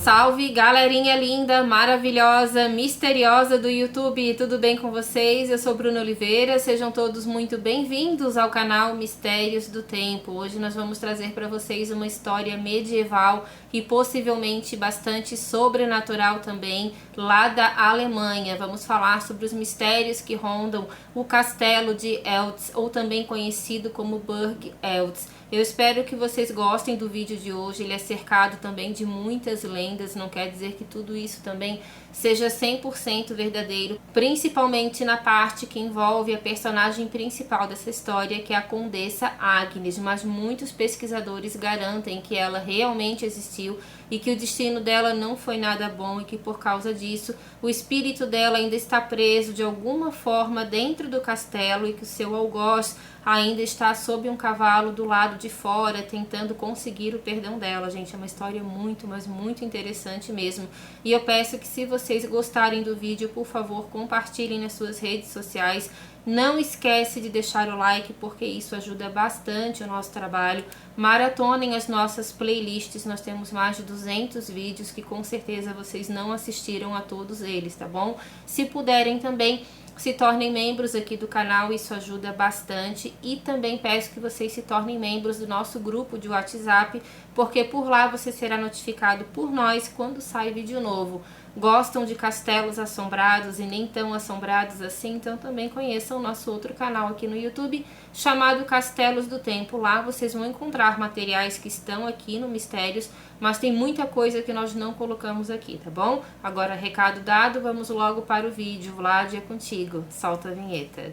salve, galerinha linda, maravilhosa, misteriosa do YouTube, tudo bem com vocês? Eu sou Bruna Oliveira, sejam todos muito bem-vindos ao canal Mistérios do Tempo. Hoje nós vamos trazer para vocês uma história medieval e possivelmente bastante sobrenatural também, lá da Alemanha. Vamos falar sobre os mistérios que rondam o castelo de Eltz, ou também conhecido como Burg Eltz. Eu espero que vocês gostem do vídeo de hoje. Ele é cercado também de muitas lendas, não quer dizer que tudo isso também seja 100% verdadeiro, principalmente na parte que envolve a personagem principal dessa história, que é a Condessa Agnes, mas muitos pesquisadores garantem que ela realmente existiu e que o destino dela não foi nada bom e que por causa disso o espírito dela ainda está preso de alguma forma dentro do castelo e que o seu algoz ainda está sob um cavalo do lado de fora tentando conseguir o perdão dela. Gente, é uma história muito, mas muito interessante mesmo. E eu peço que, se vocês gostarem do vídeo, por favor, compartilhem nas suas redes sociais. Não esquece de deixar o like, porque isso ajuda bastante o nosso trabalho. Maratonem as nossas playlists, nós temos mais de 200 vídeos que com certeza vocês não assistiram a todos eles, tá bom? Se puderem também, se tornem membros aqui do canal, isso ajuda bastante. E também peço que vocês se tornem membros do nosso grupo de WhatsApp, porque por lá você será notificado por nós quando sai vídeo novo. Gostam de castelos assombrados e nem tão assombrados assim? Então também conheçam o nosso outro canal aqui no YouTube, chamado Castelos do Tempo. Lá vocês vão encontrar materiais que estão aqui no Mistérios, mas tem muita coisa que nós não colocamos aqui, tá bom? Agora, recado dado, vamos logo para o vídeo. Vlad, é contigo. Solta a vinheta.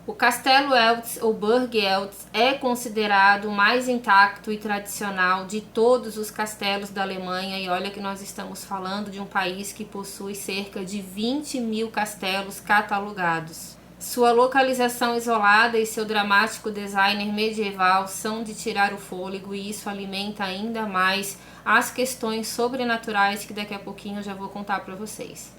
O Castelo Eltz, ou Burg Eltz, é considerado o mais intacto e tradicional de todos os castelos da Alemanha, e olha que nós estamos falando de um país que possui cerca de 20 mil castelos catalogados. Sua localização isolada e seu dramático design medieval são de tirar o fôlego, e isso alimenta ainda mais as questões sobrenaturais que daqui a pouquinho eu já vou contar para vocês.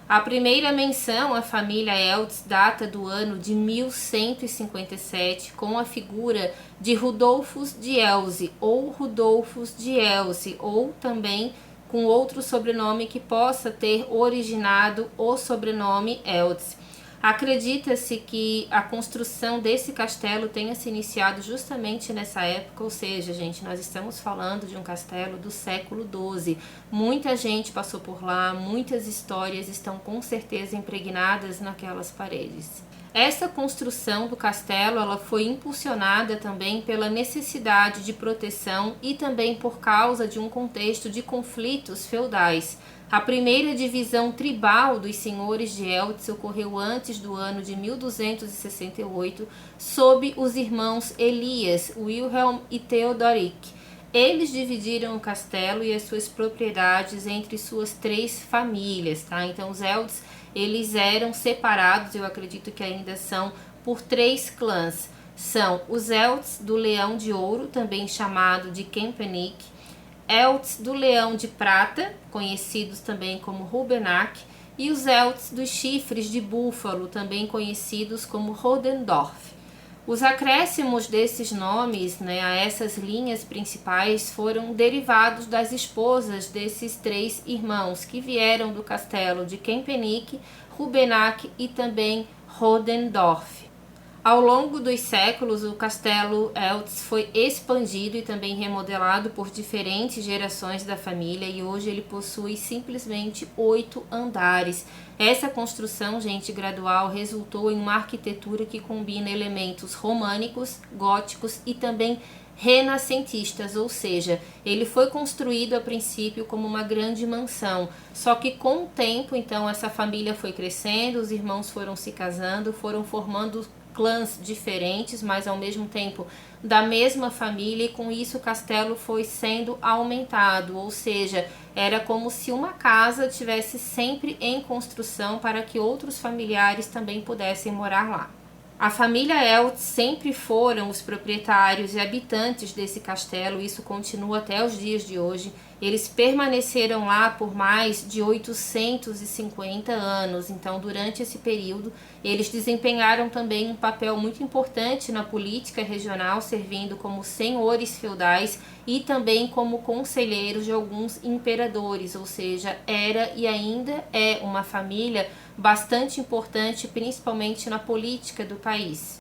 A primeira menção à família Eltz data do ano de 1157, com a figura de Rudolfus de Elze, ou Rudolfus de Elze, ou também com outro sobrenome que possa ter originado o sobrenome Eltz. Acredita-se que a construção desse castelo tenha se iniciado justamente nessa época, ou seja, gente, nós estamos falando de um castelo do século XII. Muita gente passou por lá, muitas histórias estão com certeza impregnadas naquelas paredes. Essa construção do castelo, ela foi impulsionada também pela necessidade de proteção e também por causa de um contexto de conflitos feudais. A primeira divisão tribal dos senhores de Eltz ocorreu antes do ano de 1268, sob os irmãos Elias, Wilhelm e Theodoric. Eles dividiram o castelo e as suas propriedades entre suas 3 famílias, tá? Então os Eltz, eles eram separados, eu acredito que ainda são, por 3 clãs. São os Eltz do Leão de Ouro, também chamado de Kempenick, Eltz do Leão de Prata, conhecidos também como Rubenach, e os Eltz dos Chifres de Búfalo, também conhecidos como Rodendorf. Os acréscimos desses nomes, a essas linhas principais, foram derivados das esposas desses 3 irmãos, que vieram do castelo de Kempenick, Rubenach e também Rodendorf. Ao longo dos séculos, o castelo Eltz foi expandido e também remodelado por diferentes gerações da família, e hoje ele possui simplesmente 8 andares. Essa construção, gente, gradual, resultou em uma arquitetura que combina elementos românicos, góticos e também renascentistas, ou seja, ele foi construído a princípio como uma grande mansão, só que com o tempo, então, essa família foi crescendo, os irmãos foram se casando, foram formando clãs diferentes, mas ao mesmo tempo da mesma família, e com isso o castelo foi sendo aumentado, ou seja, era como se uma casa tivesse sempre em construção para que outros familiares também pudessem morar lá. A família Eltz sempre foram os proprietários e habitantes desse castelo, isso continua até os dias de hoje. Eles permaneceram lá por mais de 850 anos, então durante esse período eles desempenharam também um papel muito importante na política regional, servindo como senhores feudais e também como conselheiros de alguns imperadores, ou seja, era e ainda é uma família bastante importante, principalmente na política do país.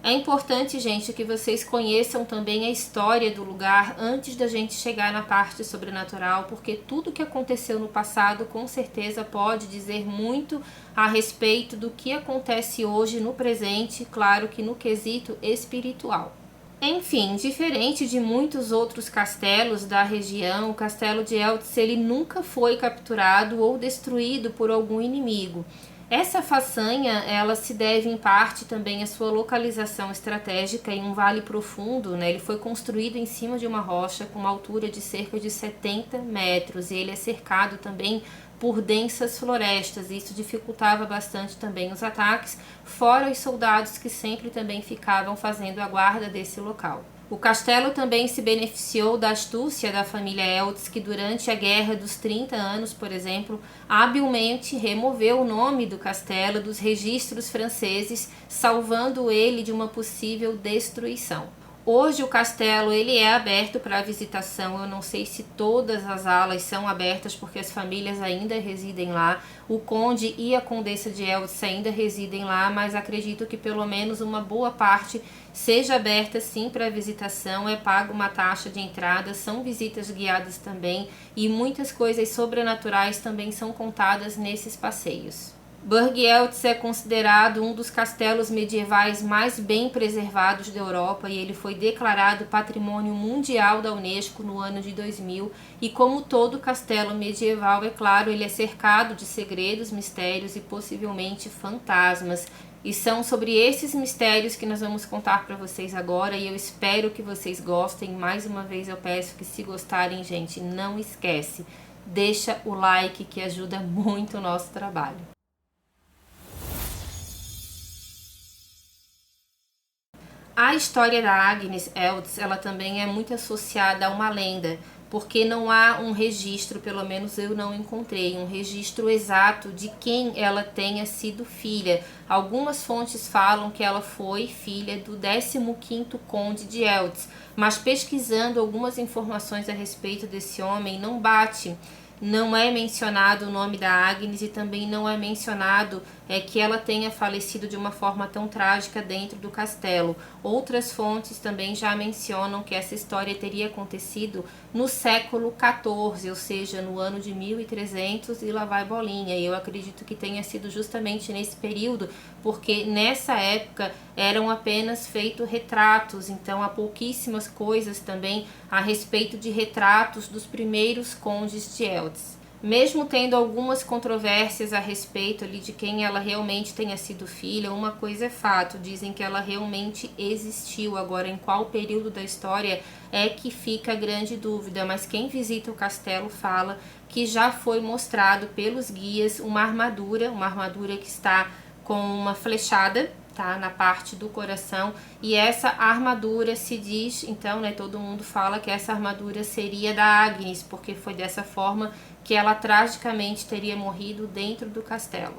É importante, gente, que vocês conheçam também a história do lugar antes da gente chegar na parte sobrenatural, porque tudo que aconteceu no passado com certeza pode dizer muito a respeito do que acontece hoje no presente, claro que no quesito espiritual. Enfim, diferente de muitos outros castelos da região, o castelo de Eltz ele nunca foi capturado ou destruído por algum inimigo. Essa façanha, ela se deve em parte também à sua localização estratégica em um vale profundo, né? Ele foi construído em cima de uma rocha com uma altura de cerca de 70 metros e ele é cercado também por densas florestas, e isso dificultava bastante também os ataques, fora os soldados que sempre também ficavam fazendo a guarda desse local. O castelo também se beneficiou da astúcia da família Eltz, que durante a Guerra dos 30 Anos, por exemplo, habilmente removeu o nome do castelo dos registros franceses, salvando ele de uma possível destruição. Hoje o castelo ele é aberto para visitação, eu não sei se todas as alas são abertas porque as famílias ainda residem lá, o conde e a condessa de Eltz ainda residem lá, mas acredito que pelo menos uma boa parte seja aberta sim para visitação, é pago uma taxa de entrada, são visitas guiadas também e muitas coisas sobrenaturais também são contadas nesses passeios. Burg Eltz é considerado um dos castelos medievais mais bem preservados da Europa e ele foi declarado Patrimônio Mundial da Unesco no ano de 2000 e como todo castelo medieval, é claro, ele é cercado de segredos, mistérios e possivelmente fantasmas. E são sobre esses mistérios que nós vamos contar para vocês agora e eu espero que vocês gostem. Mais uma vez eu peço que se gostarem, gente, não esquece, deixa o like que ajuda muito o nosso trabalho. A história da Agnes Eltz, ela também é muito associada a uma lenda, porque não há um registro, pelo menos eu não encontrei, um registro exato de quem ela tenha sido filha. Algumas fontes falam que ela foi filha do 15º Conde de Eltz, mas pesquisando algumas informações a respeito desse homem não bate. Não é mencionado o nome da Agnes e também não é mencionado que ela tenha falecido de uma forma tão trágica dentro do castelo. Outras fontes também já mencionam que essa história teria acontecido no século XIV, ou seja, no ano de 1300 e lá vai bolinha. E eu acredito que tenha sido justamente nesse período, porque nessa época eram apenas feitos retratos, então há pouquíssimas coisas também a respeito de retratos dos primeiros condes de Eltz. Mesmo tendo algumas controvérsias a respeito ali de quem ela realmente tenha sido filha, uma coisa é fato, dizem que ela realmente existiu. Agora, em qual período da história é que fica a grande dúvida, mas quem visita o castelo fala que já foi mostrado pelos guias uma armadura que está com uma flechada, tá, na parte do coração, e essa armadura se diz, então, né, todo mundo fala que essa armadura seria da Agnes, porque foi dessa forma que ela tragicamente teria morrido dentro do castelo.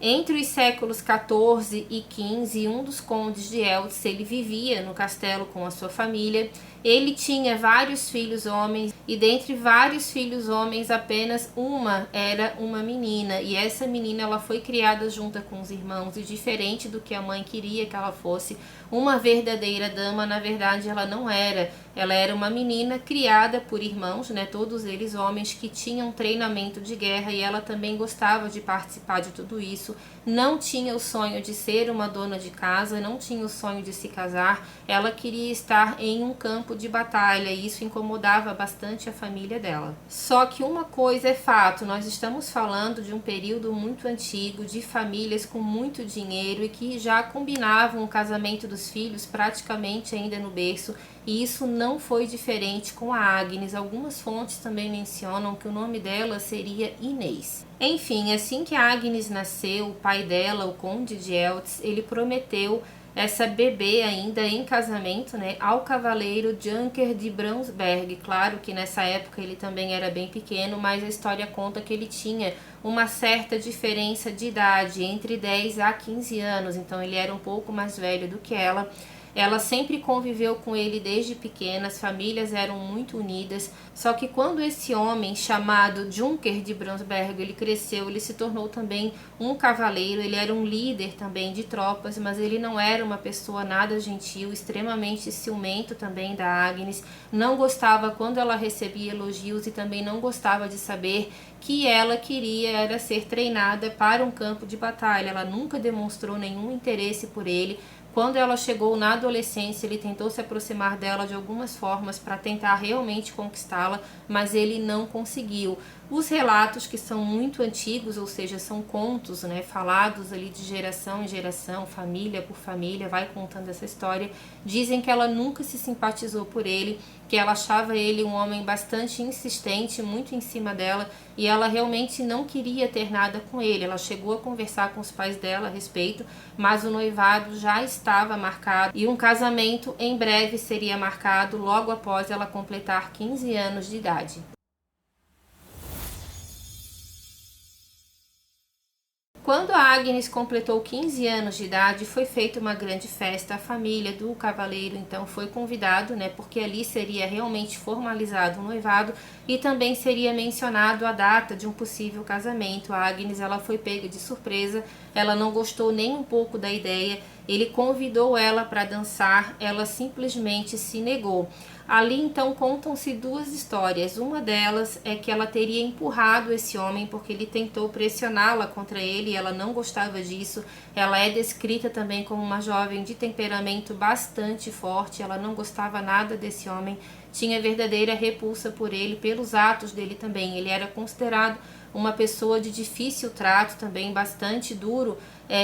Entre os séculos XIV e XV, um dos condes de Eltz, ele vivia no castelo com a sua família. Ele tinha vários filhos homens e dentre vários filhos homens apenas uma era uma menina. E essa menina ela foi criada junto com os irmãos e diferente do que a mãe queria que ela fosse uma verdadeira dama, na verdade ela não era. Ela era uma menina criada por irmãos, né, todos eles homens que tinham treinamento de guerra e ela também gostava de participar de tudo isso. disso, não tinha o sonho de ser uma dona de casa, não tinha o sonho de se casar, ela queria estar em um campo de batalha e isso incomodava bastante a família dela. Só que uma coisa é fato, nós estamos falando de um período muito antigo, de famílias com muito dinheiro e que já combinavam o casamento dos filhos praticamente ainda no berço, e isso não foi diferente com a Agnes. Algumas fontes também mencionam que o nome dela seria Inês. Enfim, assim que a Agnes nasceu, o pai dela, o conde de Eltz, ele prometeu essa bebê ainda em casamento, né, ao cavaleiro Junker de Braunschweig. Claro que nessa época ele também era bem pequeno, mas a história conta que ele tinha uma certa diferença de idade, entre 10 a 15 anos, então ele era um pouco mais velho do que ela. Ela sempre conviveu com ele desde pequena, as famílias eram muito unidas, só que quando esse homem chamado Junker de Braunschweig, ele cresceu, ele se tornou também um cavaleiro, ele era um líder também de tropas, mas ele não era uma pessoa nada gentil, extremamente ciumento também da Agnes, não gostava quando ela recebia elogios e também não gostava de saber que ela queria era ser treinada para um campo de batalha. Ela nunca demonstrou nenhum interesse por ele. Quando ela chegou na adolescência, ele tentou se aproximar dela de algumas formas para tentar realmente conquistá-la, mas ele não conseguiu. Os relatos, que são muito antigos, ou seja, são contos, né, falados ali de geração em geração, família por família, vai contando essa história, dizem que ela nunca se simpatizou por ele, que ela achava ele um homem bastante insistente, muito em cima dela, e ela realmente não queria ter nada com ele. Ela chegou a conversar com os pais dela a respeito, mas o noivado já estava marcado e um casamento em breve seria marcado logo após ela completar 15 anos de idade. Quando a Agnes completou 15 anos de idade, foi feita uma grande festa. A família do cavaleiro então foi convidado, né, porque ali seria realmente formalizado o noivado e também seria mencionado a data de um possível casamento. A Agnes, ela foi pega de surpresa, ela não gostou nem um pouco da ideia. Ele convidou ela para dançar, ela simplesmente se negou. Ali então contam-se duas histórias. Uma delas é que ela teria empurrado esse homem porque ele tentou pressioná-la contra ele e ela não gostava disso. Ela é descrita também como uma jovem de temperamento bastante forte, ela não gostava nada desse homem, tinha verdadeira repulsa por ele, pelos atos dele também. Ele era considerado uma pessoa de difícil trato, também bastante duro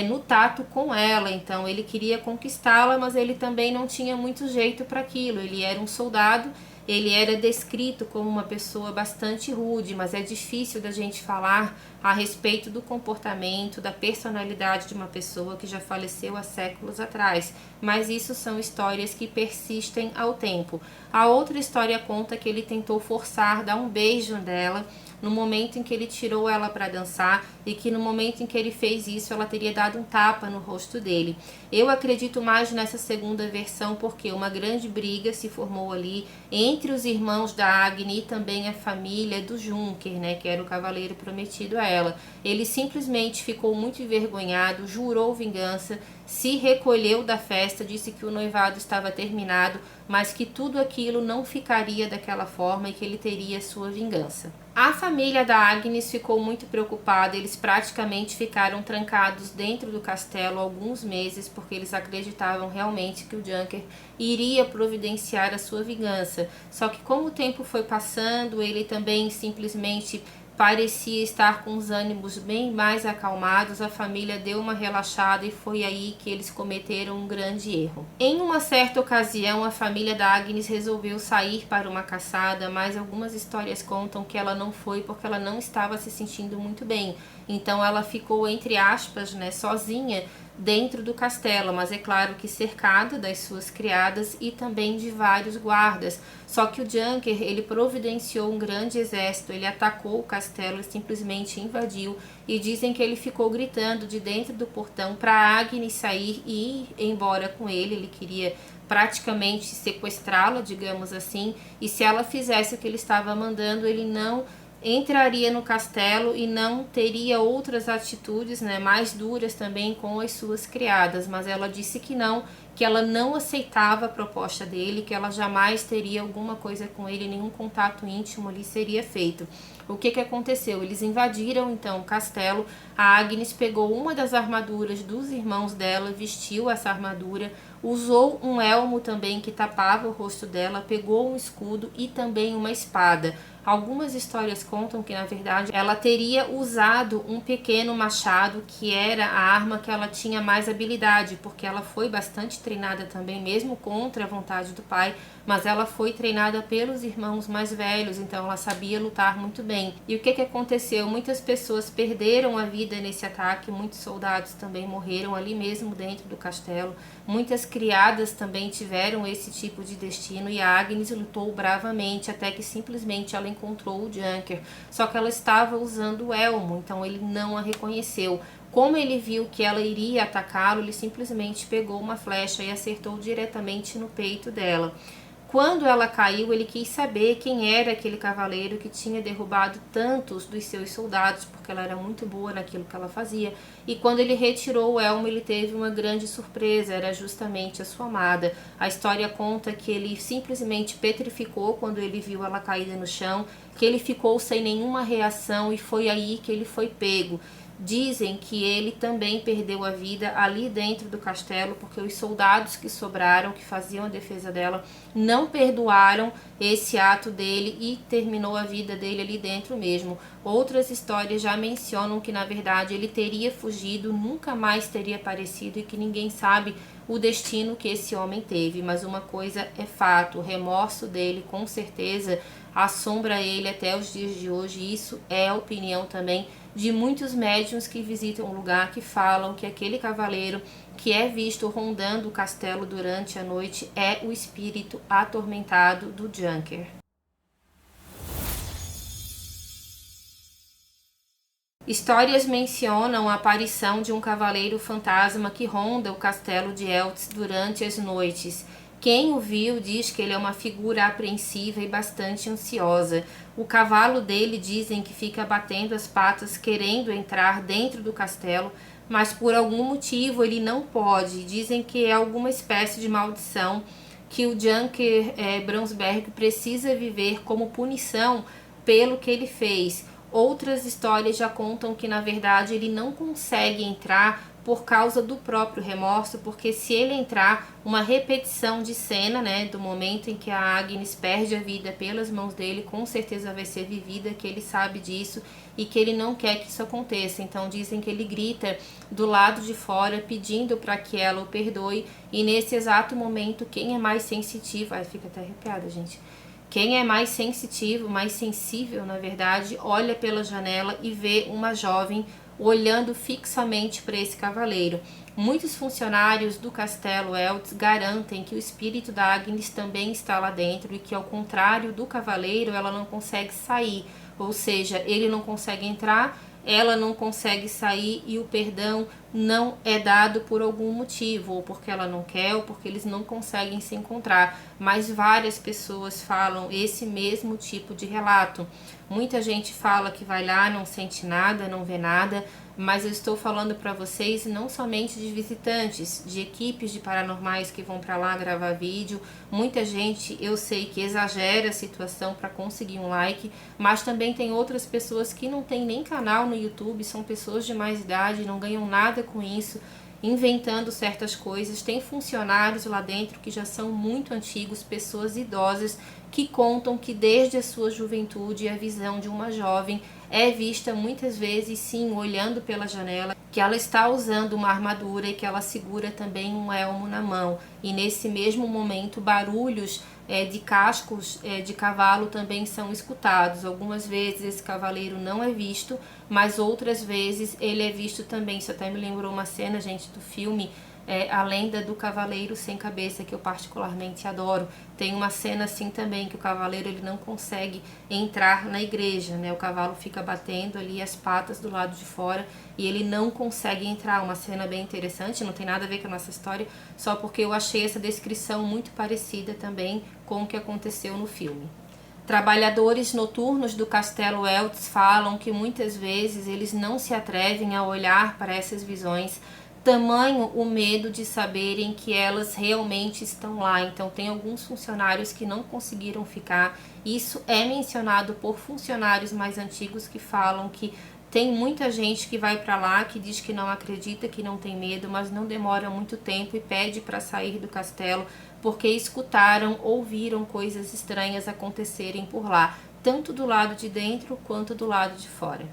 no tato com ela. Então ele queria conquistá-la, mas ele também não tinha muito jeito para aquilo. Ele era um soldado, ele era descrito como uma pessoa bastante rude, mas é difícil da gente falar a respeito do comportamento, da personalidade de uma pessoa que já faleceu há séculos atrás. Mas isso são histórias que persistem ao tempo. A outra história conta que ele tentou forçar, dar um beijo nela, no momento em que ele tirou ela para dançar, e que no momento em que ele fez isso, ela teria dado um tapa no rosto dele. Eu acredito mais nessa segunda versão, porque uma grande briga se formou ali entre os irmãos da Agnes e também a família do Junker, né, que era o cavaleiro prometido a ela. Ele simplesmente ficou muito envergonhado, jurou vingança, se recolheu da festa, disse que o noivado estava terminado, mas que tudo aquilo não ficaria daquela forma e que ele teria sua vingança. A família da Agnes ficou muito preocupada, eles praticamente ficaram trancados dentro do castelo alguns meses, porque eles acreditavam realmente que o Junker iria providenciar a sua vingança. Só que como o tempo foi passando, ele também simplesmente parecia estar com os ânimos bem mais acalmados, a família deu uma relaxada e foi aí que eles cometeram um grande erro. Em uma certa ocasião, a família da Agnes resolveu sair para uma caçada, mas algumas histórias contam que ela não foi porque ela não estava se sentindo muito bem. Então ela ficou, entre aspas, né, sozinha dentro do castelo, mas é claro que cercada das suas criadas e também de vários guardas. Só que o Junker, ele providenciou um grande exército, ele atacou o castelo e simplesmente invadiu, e dizem que ele ficou gritando de dentro do portão para Agnes sair e ir embora com ele. Ele queria praticamente sequestrá-la, digamos assim, e se ela fizesse o que ele estava mandando, ele não entraria no castelo e não teria outras atitudes, né, mais duras também com as suas criadas. Mas ela disse que não, que ela não aceitava a proposta dele, que ela jamais teria alguma coisa com ele, nenhum contato íntimo ali seria feito. O que aconteceu? Eles invadiram então o castelo. A Agnes pegou uma das armaduras dos irmãos dela, vestiu essa armadura, usou um elmo também que tapava o rosto dela, pegou um escudo e também uma espada. Algumas histórias contam que, na verdade, ela teria usado um pequeno machado, que era a arma que ela tinha mais habilidade, porque ela foi bastante treinada também, mesmo contra a vontade do pai, mas ela foi treinada pelos irmãos mais velhos, então ela sabia lutar muito bem. E o que aconteceu? Muitas pessoas perderam a vida nesse ataque, muitos soldados também morreram ali mesmo dentro do castelo, muitas criadas também tiveram esse tipo de destino, e a Agnes lutou bravamente até que simplesmente ela encontrou o Junker, só que ela estava usando o elmo, então ele não a reconheceu. Como ele viu que ela iria atacá-lo, ele simplesmente pegou uma flecha e acertou diretamente no peito dela. Quando ela caiu, ele quis saber quem era aquele cavaleiro que tinha derrubado tantos dos seus soldados, porque ela era muito boa naquilo que ela fazia. E quando ele retirou o elmo, ele teve uma grande surpresa, era justamente a sua amada. A história conta que ele simplesmente petrificou quando ele viu ela caída no chão, que ele ficou sem nenhuma reação e foi aí que ele foi pego. Dizem que ele também perdeu a vida ali dentro do castelo, porque os soldados que sobraram, que faziam a defesa dela, não perdoaram esse ato dele e terminou a vida dele ali dentro mesmo. Outras histórias já mencionam que, na verdade, ele teria fugido, nunca mais teria aparecido e que ninguém sabe o destino que esse homem teve. Mas uma coisa é fato, o remorso dele com certeza assombra ele até os dias de hoje, e isso é a opinião também de muitos médiuns que visitam o lugar, que falam que aquele cavaleiro que é visto rondando o castelo durante a noite é o espírito atormentado do Junker. Histórias mencionam a aparição de um cavaleiro fantasma que ronda o castelo de Eltz durante as noites. Quem o viu diz que ele é uma figura apreensiva e bastante ansiosa. O cavalo dele dizem que fica batendo as patas querendo entrar dentro do castelo, mas por algum motivo ele não pode. Dizem que é alguma espécie de maldição que o Junker Braunsberg precisa viver como punição pelo que ele fez. Outras histórias já contam que, na verdade, ele não consegue entrar por causa do próprio remorso, porque se ele entrar, uma repetição de cena, né, do momento em que a Agnes perde a vida pelas mãos dele, com certeza vai ser vivida, que ele sabe disso e que ele não quer que isso aconteça. Então dizem que ele grita do lado de fora pedindo para que ela o perdoe, e nesse exato momento quem é mais sensitivo, fica até arrepiada, gente. Quem é mais sensitivo, mais sensível, na verdade, olha pela janela e vê uma jovem olhando fixamente para esse cavaleiro. Muitos funcionários do Castelo Eltz garantem que o espírito da Agnes também está lá dentro e que, ao contrário do cavaleiro, ela não consegue sair. Ou seja, ele não consegue entrar, ela não consegue sair, e o perdão não é dado por algum motivo, ou porque ela não quer, ou porque eles não conseguem se encontrar. Mas várias pessoas falam esse mesmo tipo de relato. Muita gente fala que vai lá, não sente nada, não vê nada, mas eu estou falando para vocês não somente de visitantes, de equipes de paranormais que vão para lá gravar vídeo. Muita gente, eu sei que exagera a situação para conseguir um like, mas também tem outras pessoas que não têm nem canal no YouTube, são pessoas de mais idade, não ganham nada com isso, inventando certas coisas. Tem funcionários lá dentro que já são muito antigos, pessoas idosas, que contam que desde a sua juventude a visão de uma jovem é vista muitas vezes, sim, olhando pela janela, que ela está usando uma armadura e que ela segura também um elmo na mão. E nesse mesmo momento, barulhos de cascos de cavalo também são escutados. Algumas vezes esse cavaleiro não é visto, mas outras vezes ele é visto também. Isso até me lembrou uma cena, gente, do filme A Lenda do Cavaleiro Sem Cabeça, que eu particularmente adoro. Tem uma cena assim também, que o cavaleiro ele não consegue entrar na igreja, né? O cavalo fica batendo ali as patas do lado de fora e ele não consegue entrar. Uma cena bem interessante, não tem nada a ver com a nossa história, só porque eu achei essa descrição muito parecida também com o que aconteceu no filme. Trabalhadores noturnos do Castelo Eltz falam que muitas vezes eles não se atrevem a olhar para essas visões, tamanho o medo de saberem que elas realmente estão lá. Então tem alguns funcionários que não conseguiram ficar. Isso é mencionado por funcionários mais antigos que falam que tem muita gente que vai para lá, que diz que não acredita, que não tem medo, mas não demora muito tempo e pede para sair do castelo porque escutaram, ouviram coisas estranhas acontecerem por lá, tanto do lado de dentro quanto do lado de fora.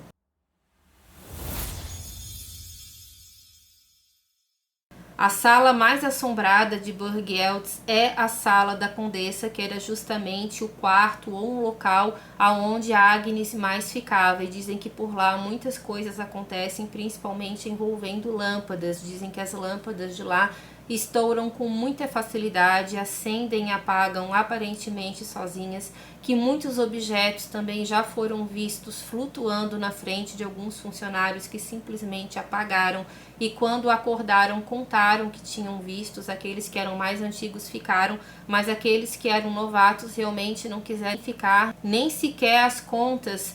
A sala mais assombrada de Burg-Eltz é a sala da Condessa, que era justamente o quarto ou um local aonde a Agnes mais ficava. E dizem que por lá muitas coisas acontecem, principalmente envolvendo lâmpadas. Dizem que as lâmpadas de lá estouram com muita facilidade, acendem e apagam aparentemente sozinhas, que muitos objetos também já foram vistos flutuando na frente de alguns funcionários que simplesmente apagaram e quando acordaram contaram que tinham vistos. Aqueles que eram mais antigos ficaram, mas aqueles que eram novatos realmente não quiseram ficar, nem sequer as contas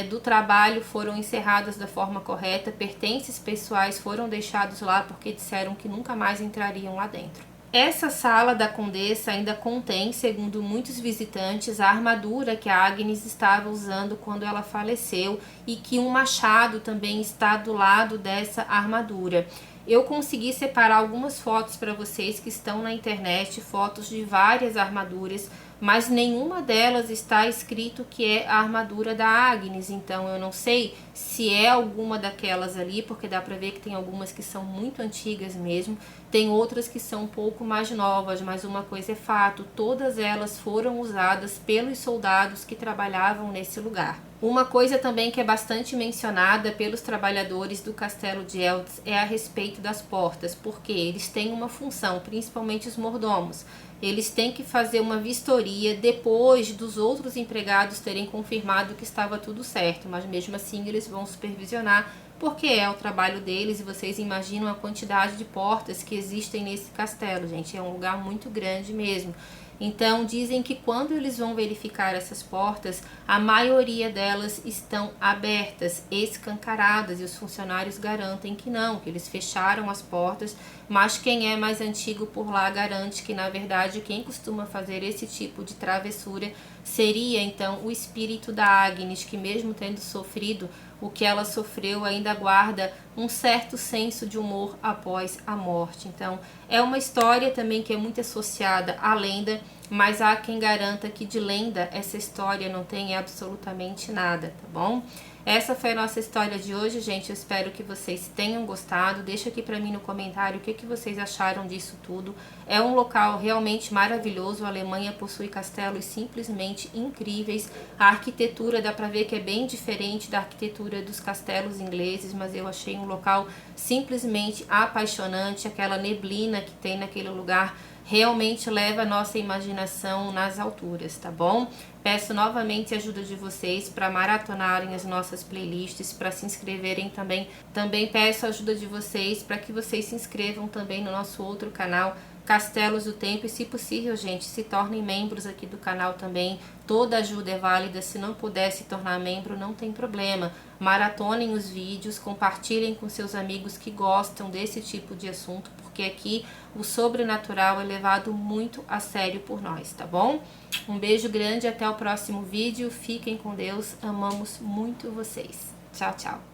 do trabalho foram encerradas da forma correta, pertences pessoais foram deixados lá porque disseram que nunca mais entrariam lá dentro. Essa sala da Condessa ainda contém, segundo muitos visitantes, a armadura que a Agnes estava usando quando ela faleceu e que um machado também está do lado dessa armadura. Eu consegui separar algumas fotos para vocês que estão na internet, fotos de várias armaduras, mas nenhuma delas está escrito que é a armadura da Agnes, então eu não sei se é alguma daquelas ali, porque dá pra ver que tem algumas que são muito antigas mesmo, tem outras que são um pouco mais novas, mas uma coisa é fato, todas elas foram usadas pelos soldados que trabalhavam nesse lugar. Uma coisa também que é bastante mencionada pelos trabalhadores do Castelo de Eltz é a respeito das portas, porque eles têm uma função, principalmente os mordomos. Eles têm que fazer uma vistoria depois dos outros empregados terem confirmado que estava tudo certo, mas mesmo assim eles vão supervisionar, porque é o trabalho deles. E vocês imaginam a quantidade de portas que existem nesse castelo, gente, é um lugar muito grande mesmo. Então dizem que quando eles vão verificar essas portas, a maioria delas estão abertas, escancaradas, e os funcionários garantem que não, que eles fecharam as portas, mas quem é mais antigo por lá garante que na verdade quem costuma fazer esse tipo de travessura seria então o espírito da Agnes, que mesmo tendo sofrido o que ela sofreu, ainda guarda um certo senso de humor após a morte. Então é uma história também que é muito associada à lenda, mas há quem garanta que de lenda essa história não tem absolutamente nada, tá bom? Essa foi a nossa história de hoje, gente. Eu espero que vocês tenham gostado. Deixa aqui pra mim no comentário o que vocês acharam disso tudo. É um local realmente maravilhoso. A Alemanha possui castelos simplesmente incríveis. A arquitetura dá pra ver que é bem diferente da arquitetura dos castelos ingleses, mas eu achei um local simplesmente apaixonante. Aquela neblina que tem naquele lugar realmente leva a nossa imaginação nas alturas, tá bom? Peço novamente a ajuda de vocês para maratonarem as nossas playlists, para se inscreverem também. Também peço a ajuda de vocês para que vocês se inscrevam também no nosso outro canal, Castelos do Tempo, e se possível, gente, se tornem membros aqui do canal também. Toda ajuda é válida. Se não puder se tornar membro, não tem problema. Maratonem os vídeos, compartilhem com seus amigos que gostam desse tipo de assunto, porque aqui o sobrenatural é levado muito a sério por nós, tá bom? Um beijo grande, até o próximo vídeo. Fiquem com Deus, amamos muito vocês. Tchau, tchau.